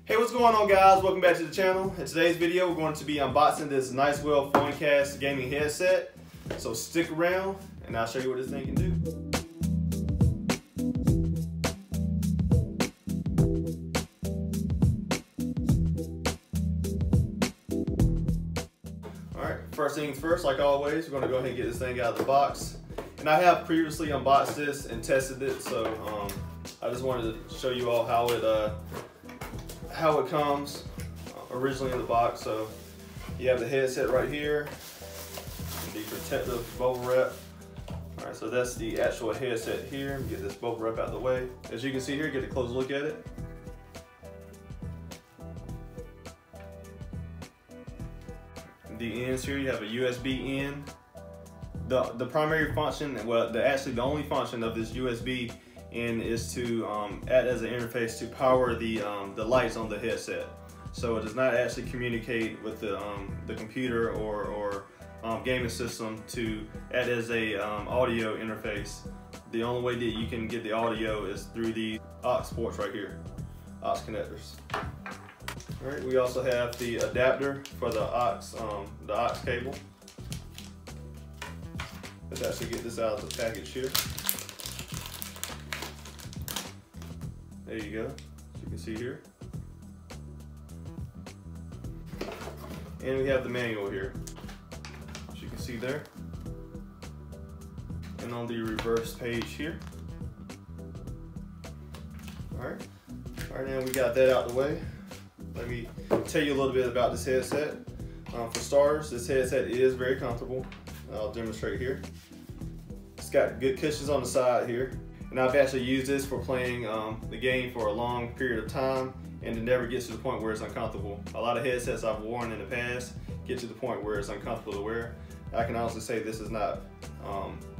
Hey, what's going on, guys? Welcome back to the channel. In today's video, we're going to be unboxing this Nicewell Phoinkas gaming headset. So stick around and I'll show you what this thing can do. Alright, first things first, like always, we're going to go ahead and get this thing out of the box. And I have previously unboxed this and tested it, so I just wanted to show you all how it comes originally in the box. So you have the headset right here, the protective bubble wrap. All right, so that's the actual headset here. Get this bubble wrap out of the way. As you can see here, get a close look at it. The ends here, you have a USB in. The primary function, well, actually the only function of this USB in is to act as an interface to power the lights on the headset. So it does not actually communicate with the computer or gaming system to act as a audio interface. The only way that you can get the audio is through the aux ports right here, aux connectors. All right, we also have the adapter for the aux cable. Let's actually get this out of the package here. There you go, as you can see here. And we have the manual here, as you can see there. And on the reverse page here. All right, now we got that out the way. Let me tell you a little bit about this headset. For starters, this headset is very comfortable. I'll demonstrate here. It's got good cushions on the side here. And I've actually used this for playing the game for a long period of time, and it never gets to the point where it's uncomfortable. A lot of headsets I've worn in the past get to the point where it's uncomfortable to wear. I can honestly say this is not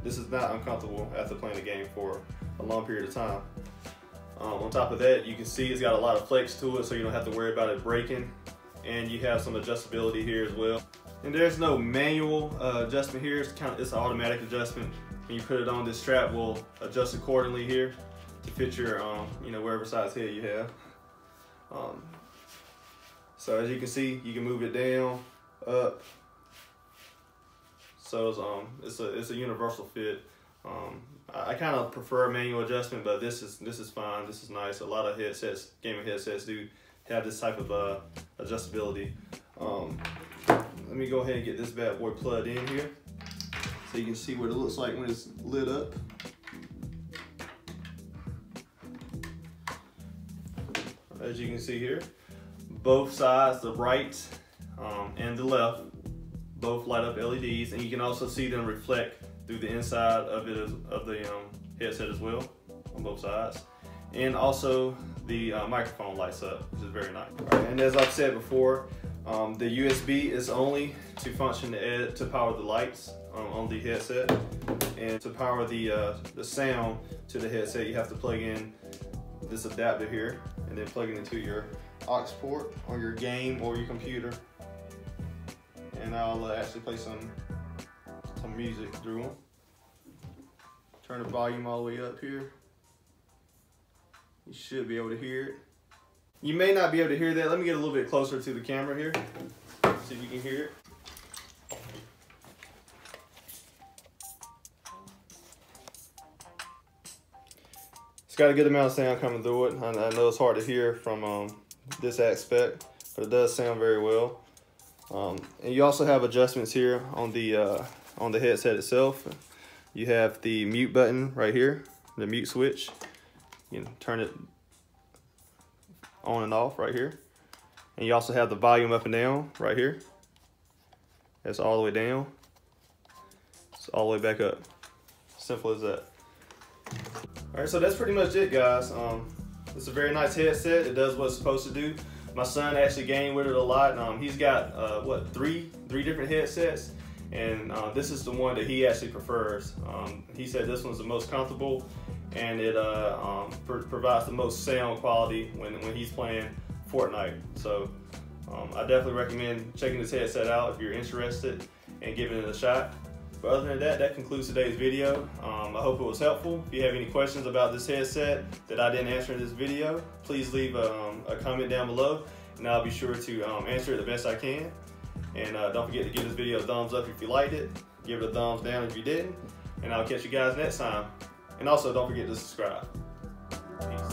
uncomfortable after playing the game for a long period of time. On top of that, you can see it's got a lot of flex to it, so you don't have to worry about it breaking. And you have some adjustability here as well. And there's no manual adjustment here. It's an automatic adjustment. When you put it on, this strap will adjust accordingly here to fit your, wherever size head you have. So as you can see, you can move it down, up. So it's a universal fit. I kind of prefer a manual adjustment, but this is fine. This is nice. A lot of gaming headsets do have this type of adjustability. Let me go ahead and get this bad boy plugged in here, so you can see what it looks like when it's lit up. As you can see here, both sides, the right and the left, both light up LEDs, and you can also see them reflect through the inside of the headset as well on both sides. And also the microphone lights up, which is very nice. Right, and as I've said before, the USB is only to function to power the lights on the headset, and to power the sound to the headset, you have to plug in this adapter here, and then plug it into your aux port on your game or your computer. And I'll actually play some music through them. Turn the volume all the way up here. You should be able to hear it. You may not be able to hear that. Let me get a little bit closer to the camera here. See if you can hear it. It's got a good amount of sound coming through it. I know it's hard to hear from this aspect, but it does sound very well. And you also have adjustments here on the headset itself. You have the mute button right here, the mute switch. You can turn it on and off right here. And you also have the volume up and down right here. It's all the way down. It's all the way back up. Simple as that. All right, so that's pretty much it, guys. It's a very nice headset. It does what it's supposed to do. My son actually gamed with it a lot. He's got three different headsets, and this is the one that he actually prefers. He said this one's the most comfortable, and it provides the most sound quality when he's playing Fortnite. So I definitely recommend checking this headset out if you're interested and giving it a shot. But other than that, that concludes today's video. I hope it was helpful. If you have any questions about this headset that I didn't answer in this video, please leave a comment down below, and I'll be sure to answer it the best I can. And don't forget to give this video a thumbs up if you liked it. Give it a thumbs down if you didn't. And I'll catch you guys next time. And also, don't forget to subscribe. Peace.